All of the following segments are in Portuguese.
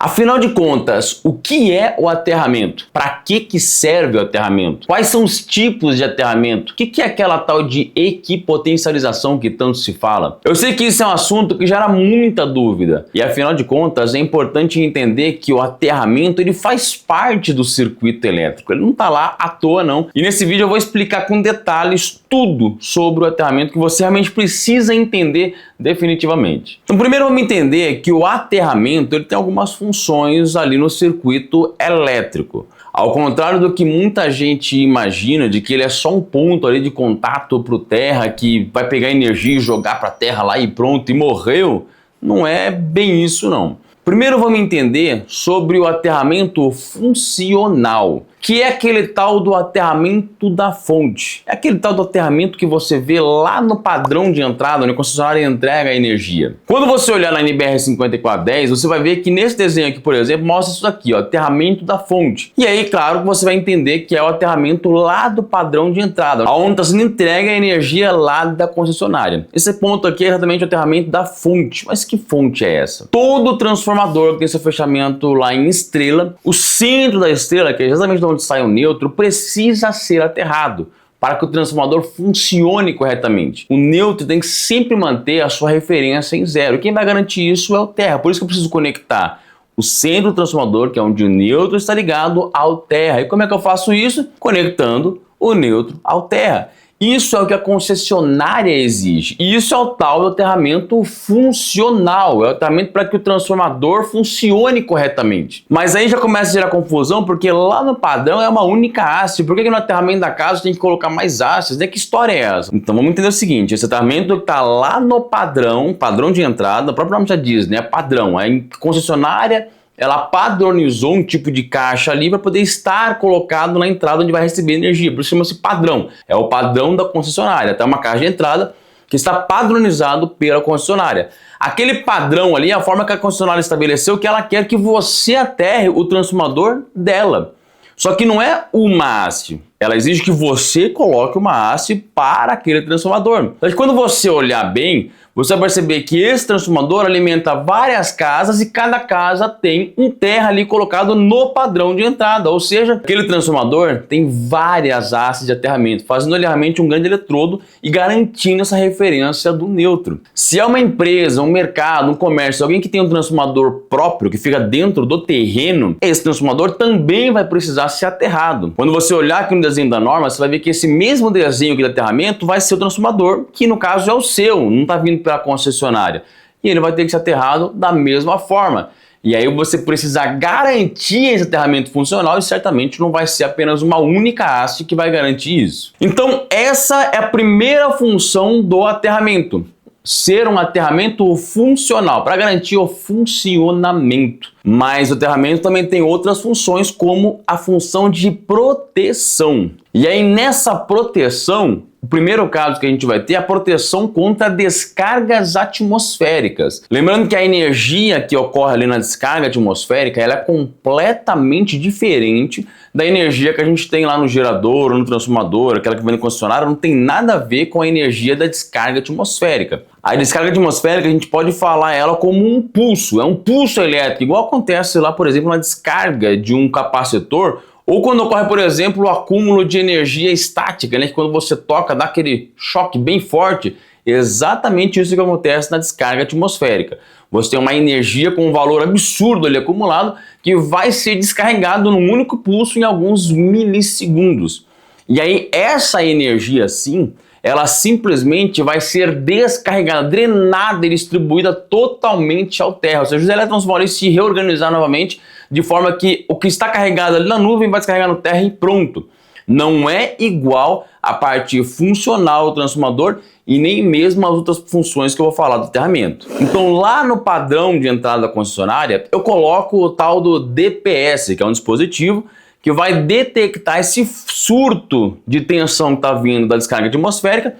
Afinal de contas, o que é o aterramento? Para que serve o aterramento? Quais são os tipos de aterramento? O que é aquela tal de equipotencialização que tanto se fala? Eu sei que isso é um assunto que gera muita dúvida e afinal de contas é importante entender que o aterramento ele faz parte do circuito elétrico, ele não está lá à toa não. E nesse vídeo eu vou explicar com detalhes tudo sobre o aterramento que você realmente precisa entender definitivamente. Então primeiro vamos entender que o aterramento ele tem algumas funções ali no circuito elétrico. Ao contrário do que muita gente imagina, de que ele é só um ponto ali de contato para o terra que vai pegar energia e jogar para a terra lá e pronto, e morreu, não é bem isso não. Primeiro vamos entender sobre o aterramento funcional, que é aquele tal do aterramento da fonte. É aquele tal do aterramento que você vê lá no padrão de entrada, onde a concessionária entrega a energia. Quando você olhar na NBR 5410, você vai ver que nesse desenho aqui, por exemplo, mostra isso aqui, ó, aterramento da fonte. E aí, claro, que você vai entender que é o aterramento lá do padrão de entrada, onde está sendo entregue a energia lá da concessionária. Esse ponto aqui é exatamente o aterramento da fonte. Mas que fonte é essa? Todo transformador que tem seu fechamento lá em estrela, o centro da estrela, que é exatamente onde sai o neutro, precisa ser aterrado para que o transformador funcione corretamente. O neutro tem que sempre manter a sua referência em zero. E quem vai garantir isso é o terra. Por isso que eu preciso conectar o centro do transformador, que é onde o neutro está ligado, ao terra. E como é que eu faço isso? Conectando o neutro ao terra. Isso é o que a concessionária exige. E isso é o tal do aterramento funcional. É o aterramento para que o transformador funcione corretamente. Mas aí já começa a gerar confusão, porque lá no padrão é uma única haste. Por que no aterramento da casa tem que colocar mais hastes? Que história é essa? Então vamos entender o seguinte, esse aterramento que está lá no padrão de entrada, o próprio nome já diz, né? É padrão. A concessionária ela padronizou um tipo de caixa ali para poder estar colocado na entrada onde vai receber energia. Por isso chama-se padrão. É o padrão da concessionária. Tem uma caixa de entrada que está padronizado pela concessionária. Aquele padrão ali é a forma que a concessionária estabeleceu que ela quer que você aterre o transformador dela. Só que não é uma haste. Ela exige que você coloque uma haste para aquele transformador. Então, quando você olhar bem, você vai perceber que esse transformador alimenta várias casas e cada casa tem um terra ali colocado no padrão de entrada. Ou seja, aquele transformador tem várias hastes de aterramento, fazendo ali realmente um grande eletrodo e garantindo essa referência do neutro. Se é uma empresa, um mercado, um comércio, alguém que tem um transformador próprio, que fica dentro do terreno, esse transformador também vai precisar ser aterrado. Quando você olhar aqui no desenho da norma, você vai ver que esse mesmo desenho aqui de aterramento vai ser o transformador, que no caso é o seu, não está vindo pela concessionária. E ele vai ter que ser aterrado da mesma forma. E aí você precisa garantir esse aterramento funcional e certamente não vai ser apenas uma única haste que vai garantir isso. Então essa é a primeira função do aterramento. Ser um aterramento funcional, para garantir o funcionamento. Mas o aterramento também tem outras funções, como a função de proteção. E aí nessa proteção, o primeiro caso que a gente vai ter é a proteção contra descargas atmosféricas. Lembrando que a energia que ocorre ali na descarga atmosférica, ela é completamente diferente da energia que a gente tem lá no gerador ou no transformador, aquela que vem no concessionário, não tem nada a ver com a energia da descarga atmosférica. A descarga atmosférica a gente pode falar ela como um pulso, é um pulso elétrico, igual acontece lá, por exemplo, na descarga de um capacitor, ou quando ocorre, por exemplo, o acúmulo de energia estática, né? Que quando você toca, dá aquele choque bem forte, exatamente isso que acontece na descarga atmosférica. Você tem uma energia com um valor absurdo ali acumulado que vai ser descarregado num único pulso em alguns milissegundos. E aí essa energia, sim, ela simplesmente vai ser descarregada, drenada e distribuída totalmente ao terra. Ou seja, os elétrons vão ali se reorganizar novamente de forma que o que está carregado ali na nuvem vai descarregar no terra e pronto. Não é igual a parte funcional do transformador e nem mesmo as outras funções que eu vou falar do aterramento. Então lá no padrão de entrada da concessionária, eu coloco o tal do DPS, que é um dispositivo que vai detectar esse surto de tensão que está vindo da descarga atmosférica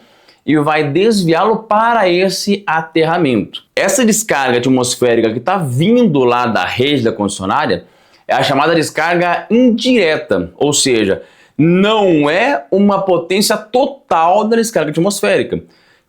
e vai desviá-lo para esse aterramento. Essa descarga atmosférica que está vindo lá da rede da concessionária é a chamada descarga indireta, ou seja, não é uma potência total da descarga atmosférica,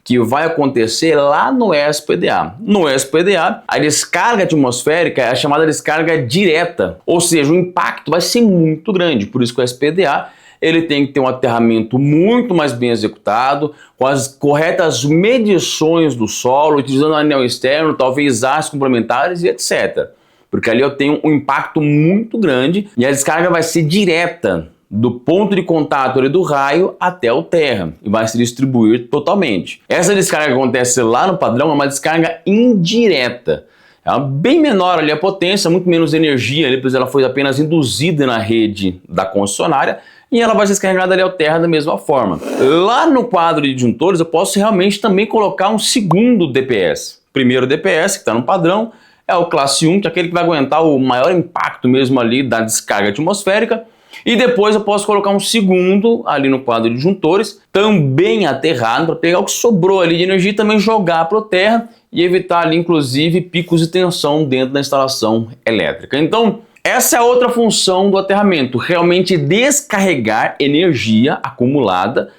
que vai acontecer lá no SPDA. No SPDA, a descarga atmosférica é a chamada descarga direta, ou seja, o impacto vai ser muito grande, por isso que o SPDA ele tem que ter um aterramento muito mais bem executado, com as corretas medições do solo, utilizando anel externo, talvez aços complementares e etc. Porque ali eu tenho um impacto muito grande e a descarga vai ser direta do ponto de contato ali do raio até o terra e vai se distribuir totalmente. Essa descarga que acontece lá no padrão é uma descarga indireta. É bem menor ali a potência, muito menos energia ali, pois ela foi apenas induzida na rede da concessionária e ela vai ser descarregada ali ao terra da mesma forma. Lá no quadro de disjuntores eu posso realmente também colocar um segundo DPS. Primeiro DPS, que está no padrão, é o classe 1, que é aquele que vai aguentar o maior impacto mesmo ali da descarga atmosférica. E depois eu posso colocar um segundo ali no quadro de disjuntores, também aterrado, para pegar o que sobrou ali de energia e também jogar para o terra e evitar ali inclusive picos de tensão dentro da instalação elétrica. Então, essa é outra função do aterramento, realmente descarregar energia acumulada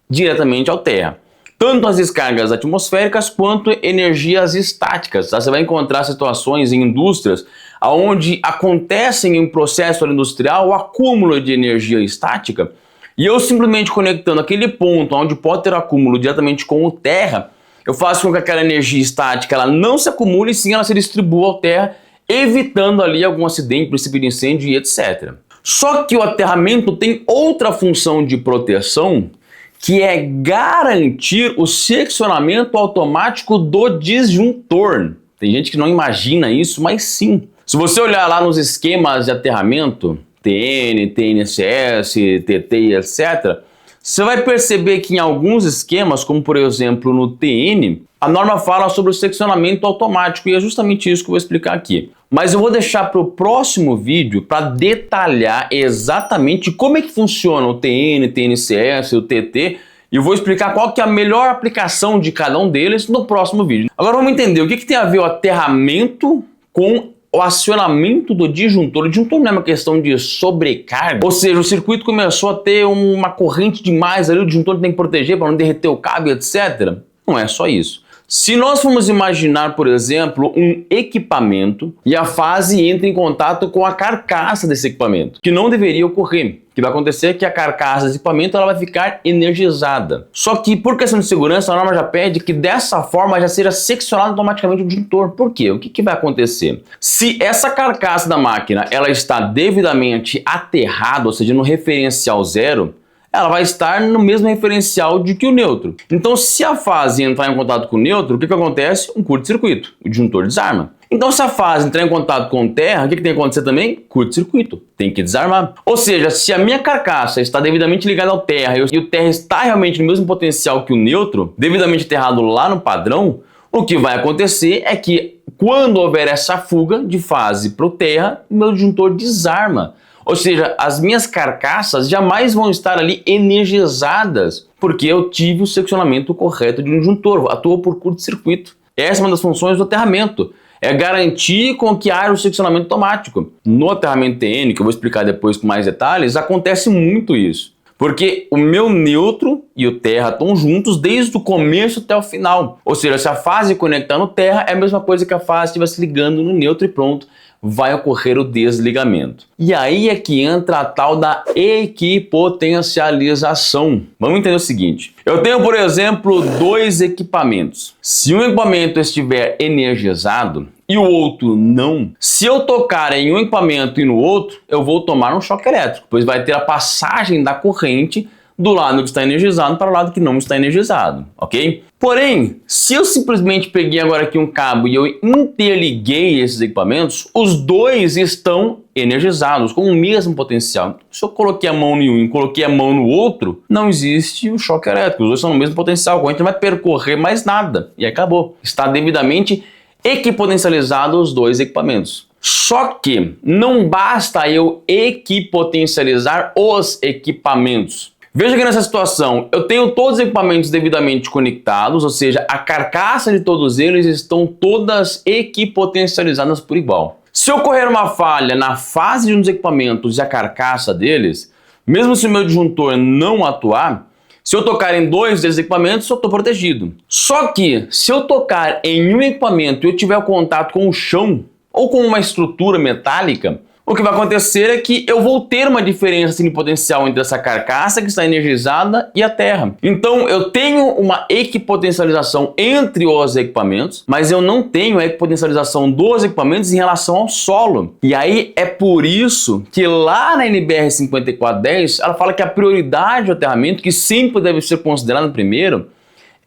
diretamente ao terra. Tanto as descargas atmosféricas quanto energias estáticas. Tá? Você vai encontrar situações em indústrias onde acontecem em um processo industrial o acúmulo de energia estática e eu simplesmente conectando aquele ponto onde pode ter acúmulo diretamente com o terra, eu faço com que aquela energia estática ela não se acumule e sim ela se distribua ao terra, evitando ali algum acidente, princípio de incêndio e etc. Só que o aterramento tem outra função de proteção, que é garantir o seccionamento automático do disjuntor. Tem gente que não imagina isso, mas sim. Se você olhar lá nos esquemas de aterramento, TN, TNSS, TT e etc., você vai perceber que em alguns esquemas, como por exemplo no TN, a norma fala sobre o seccionamento automático e é justamente isso que eu vou explicar aqui. Mas eu vou deixar para o próximo vídeo para detalhar exatamente como é que funciona o TN, TNCS, o TT e eu vou explicar qual que é a melhor aplicação de cada um deles no próximo vídeo. Agora vamos entender o que tem a ver o aterramento com o acionamento do disjuntor. O disjuntor não é uma questão de sobrecarga, ou seja, o circuito começou a ter uma corrente demais ali, o disjuntor tem que proteger para não derreter o cabo, etc. Não é só isso. Se nós formos imaginar, por exemplo, um equipamento e a fase entra em contato com a carcaça desse equipamento, que não deveria ocorrer. O que vai acontecer é que a carcaça desse equipamento ela vai ficar energizada. Só que por questão de segurança, a norma já pede que dessa forma já seja seccionado automaticamente o disjuntor. Por quê? O que vai acontecer? Se essa carcaça da máquina ela está devidamente aterrada, ou seja, no referencial zero, ela vai estar no mesmo referencial de que o neutro. Então, se a fase entrar em contato com o neutro, o que acontece? Um curto-circuito. O disjuntor desarma. Então, se a fase entrar em contato com o terra, o que tem que acontecer também? Curto-circuito. Tem que desarmar. Ou seja, se a minha carcaça está devidamente ligada ao terra e o terra está realmente no mesmo potencial que o neutro, devidamente aterrado lá no padrão, o que vai acontecer é que quando houver essa fuga de fase para o terra, o meu disjuntor desarma. Ou seja, as minhas carcaças jamais vão estar ali energizadas, porque eu tive o seccionamento correto de um disjuntor, atuou por curto-circuito. Essa é uma das funções do aterramento, é garantir com que haja o seccionamento automático. No aterramento TN, que eu vou explicar depois com mais detalhes, acontece muito isso. Porque o meu neutro e o terra estão juntos desde o começo até o final. Ou seja, se a fase conectar no terra, é a mesma coisa que a fase estivesse ligando no neutro e pronto, vai ocorrer o desligamento. E aí é que entra a tal da equipotencialização. Vamos entender o seguinte. Eu tenho, por exemplo, dois equipamentos. Se um equipamento estiver energizado e o outro não, se eu tocar em um equipamento e no outro, eu vou tomar um choque elétrico, pois vai ter a passagem da corrente do lado que está energizado para o lado que não está energizado, ok? Porém, se eu simplesmente peguei agora aqui um cabo e eu interliguei esses equipamentos, os dois estão energizados, com o mesmo potencial. Se eu coloquei a mão em um e coloquei a mão no outro, não existe o choque elétrico, os dois são no mesmo potencial, a corrente não vai percorrer mais nada e acabou. Está devidamente equipotencializados os dois equipamentos. Só que não basta eu equipotencializar os equipamentos. Veja que nessa situação, eu tenho todos os equipamentos devidamente conectados, ou seja, a carcaça de todos eles estão todas equipotencializadas por igual. Se ocorrer uma falha na fase de um dos equipamentos e a carcaça deles, mesmo se o meu disjuntor não atuar, Se eu tocar em dois desses equipamentos, eu estou protegido. Só que, se eu tocar em um equipamento e eu tiver contato com o chão ou com uma estrutura metálica, o que vai acontecer é que eu vou ter uma diferença assim, de potencial entre essa carcaça que está energizada e a terra. Então eu tenho uma equipotencialização entre os equipamentos, mas eu não tenho a equipotencialização dos equipamentos em relação ao solo. E aí é por isso que lá na NBR 5410 ela fala que a prioridade do aterramento, que sempre deve ser considerado primeiro,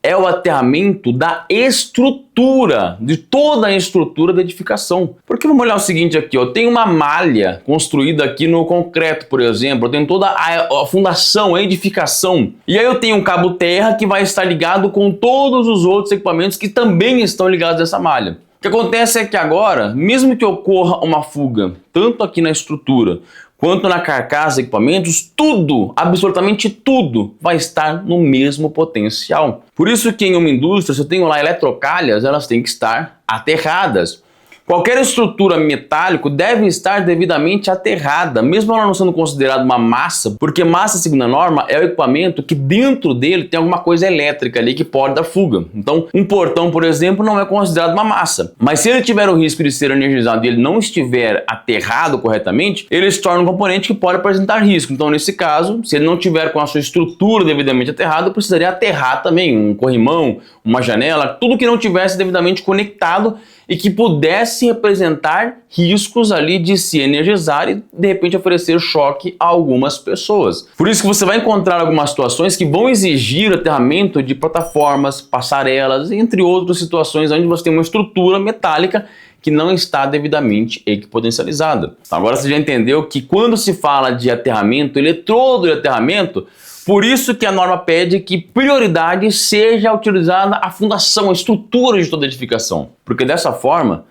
é o aterramento da estrutura, de toda a estrutura da edificação. Porque vamos olhar o seguinte aqui, ó, eu tenho uma malha construída aqui no concreto, por exemplo, eu tenho toda a fundação, a edificação, e aí eu tenho um cabo terra que vai estar ligado com todos os outros equipamentos que também estão ligados a essa malha. O que acontece é que agora, mesmo que ocorra uma fuga, tanto aqui na estrutura, quanto na carcaça de equipamentos, tudo, absolutamente tudo, vai estar no mesmo potencial. Por isso que em uma indústria, se eu tenho lá eletrocalhas, elas têm que estar aterradas. Qualquer estrutura metálica deve estar devidamente aterrada, mesmo ela não sendo considerada uma massa, porque massa, segundo a norma, é o equipamento que dentro dele tem alguma coisa elétrica ali que pode dar fuga. Então, um portão, por exemplo, não é considerado uma massa. Mas se ele tiver o risco de ser energizado e ele não estiver aterrado corretamente, ele se torna um componente que pode apresentar risco. Então, nesse caso, se ele não tiver com a sua estrutura devidamente aterrada, precisaria aterrar também um corrimão, uma janela, tudo que não tivesse devidamente conectado e que pudesse representar riscos ali de se energizar e de repente oferecer choque a algumas pessoas. Por isso que você vai encontrar algumas situações que vão exigir aterramento de plataformas, passarelas, entre outras situações onde você tem uma estrutura metálica que não está devidamente equipotencializada. Agora você já entendeu que quando se fala de aterramento, eletrodo de aterramento, por isso que a norma pede que prioridade seja utilizada a fundação, a estrutura de toda edificação. Porque dessa forma,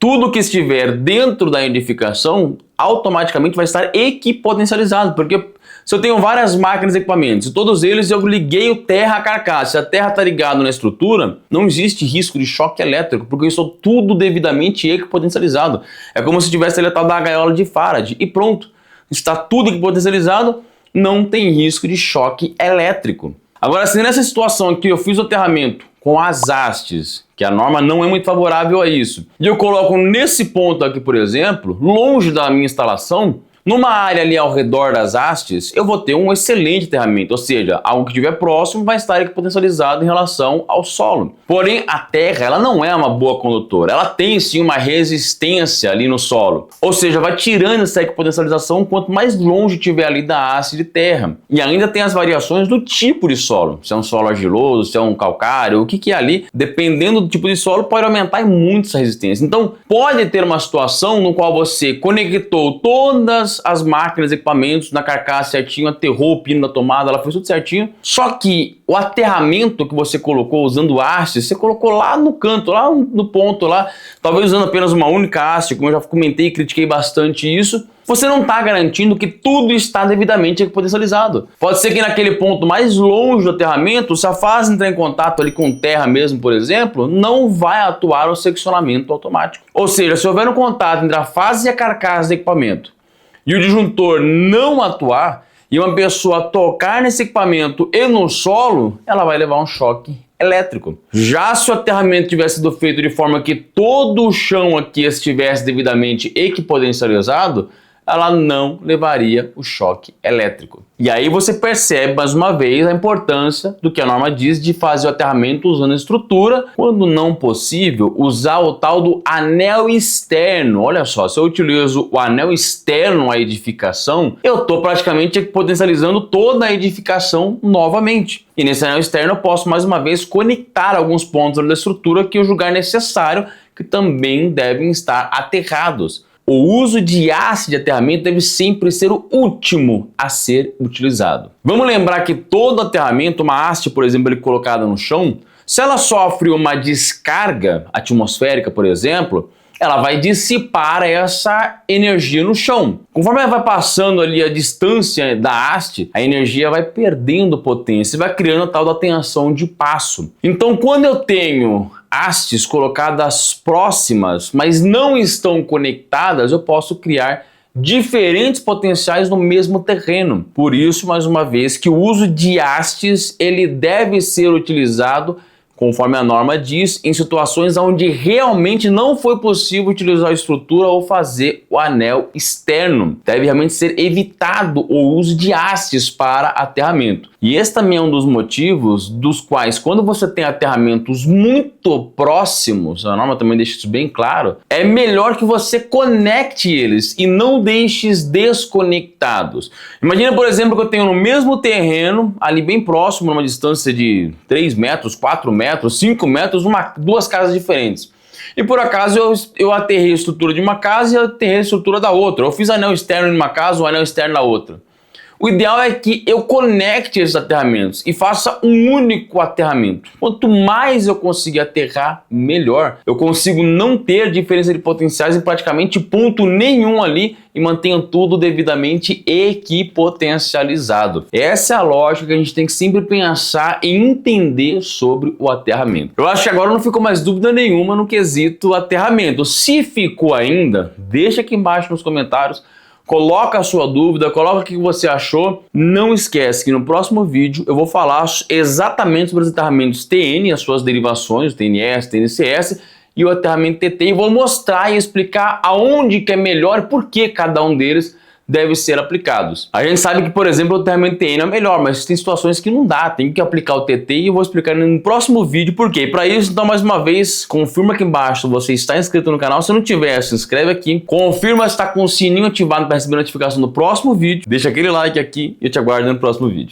tudo que estiver dentro da edificação automaticamente vai estar equipotencializado. Porque se eu tenho várias máquinas e equipamentos, e todos eles eu liguei o terra à carcaça, se a terra está ligada na estrutura, não existe risco de choque elétrico, porque eu estou tudo devidamente equipotencializado. É como se tivesse ali a tal da gaiola de Faraday e pronto, está tudo equipotencializado, não tem risco de choque elétrico. Agora, se nessa situação aqui eu fiz o aterramento com as hastes, que a norma não é muito favorável a isso, e eu coloco nesse ponto aqui, por exemplo, longe da minha instalação, numa área ali ao redor das hastes, eu vou ter um excelente aterramento, ou seja, algo que estiver próximo vai estar equipotencializado em relação ao solo. Porém, a terra ela não é uma boa condutora, ela tem sim uma resistência ali no solo, ou seja, vai tirando essa equipotencialização quanto mais longe estiver ali da haste de terra. E ainda tem as variações do tipo de solo, se é um solo argiloso, se é um calcário, o que é ali, dependendo do tipo de solo, pode aumentar muito essa resistência. Então, pode ter uma situação no qual você conectou todas as máquinas, equipamentos na carcaça certinho, aterrou o pino da tomada, ela fez tudo certinho. Só que o aterramento que você colocou usando haste, você colocou lá no canto, lá no ponto lá, talvez usando apenas uma única haste, como eu já comentei e critiquei bastante isso, você não está garantindo que tudo está devidamente equipotencializado. Pode ser que naquele ponto mais longe do aterramento, se a fase entrar em contato ali com terra mesmo, por exemplo, não vai atuar o seccionamento automático. Ou seja, se houver um contato entre a fase e a carcaça do equipamento, e o disjuntor não atuar, e uma pessoa tocar nesse equipamento e no solo, ela vai levar um choque elétrico. Já se o aterramento tivesse sido feito de forma que todo o chão aqui estivesse devidamente equipotencializado, ela não levaria o choque elétrico. E aí você percebe mais uma vez a importância do que a norma diz de fazer o aterramento usando a estrutura, quando não possível, usar o tal do anel externo. Olha só, se eu utilizo o anel externo à edificação, eu estou praticamente potencializando toda a edificação novamente. E nesse anel externo eu posso mais uma vez conectar alguns pontos da estrutura que eu julgar necessário, que também devem estar aterrados. O uso de haste de aterramento deve sempre ser o último a ser utilizado. Vamos lembrar que todo aterramento, uma haste, por exemplo, colocada no chão, se ela sofre uma descarga atmosférica, por exemplo, ela vai dissipar essa energia no chão. Conforme ela vai passando ali a distância da haste, a energia vai perdendo potência e vai criando a tal da tensão de passo. Então, quando eu tenho hastes colocadas próximas, mas não estão conectadas, eu posso criar diferentes potenciais no mesmo terreno. Por isso, mais uma vez, que o uso de hastes ele deve ser utilizado, conforme a norma diz, em situações onde realmente não foi possível utilizar a estrutura ou fazer o anel externo. Deve realmente ser evitado o uso de hastes para aterramento. E esse também é um dos motivos dos quais, quando você tem aterramentos muito próximos, a norma também deixa isso bem claro, é melhor que você conecte eles e não deixe desconectados. Imagina, por exemplo, que eu tenho no mesmo terreno, ali bem próximo, numa distância de 3 metros, 4 metros, 5 metros, duas casas diferentes. E por acaso eu aterrei a estrutura de uma casa e eu aterrei a estrutura da outra. Eu fiz anel externo em uma casa, o anel externo na outra. O ideal é que eu conecte esses aterramentos e faça um único aterramento. Quanto mais eu conseguir aterrar, melhor. Eu consigo não ter diferença de potenciais em praticamente ponto nenhum ali e mantenho tudo devidamente equipotencializado. Essa é a lógica que a gente tem que sempre pensar e entender sobre o aterramento. Eu acho que agora não ficou mais dúvida nenhuma no quesito aterramento. Se ficou ainda, deixa aqui embaixo nos comentários. Coloca a sua dúvida, coloca o que você achou. Não esquece que no próximo vídeo eu vou falar exatamente sobre os aterramentos TN, as suas derivações, o TNS, TNCS e o aterramento TT, e vou mostrar e explicar aonde que é melhor e por que cada um deles deve ser aplicados. A gente sabe que, por exemplo, o aterramento TN é melhor, mas tem situações que não dá, tem que aplicar o TT e eu vou explicar no próximo vídeo por quê. Para isso, então, mais uma vez, confirma aqui embaixo se você está inscrito no canal. Se não tiver, se inscreve aqui, confirma se está com o sininho ativado para receber notificação do próximo vídeo, deixa aquele like aqui e eu te aguardo no próximo vídeo.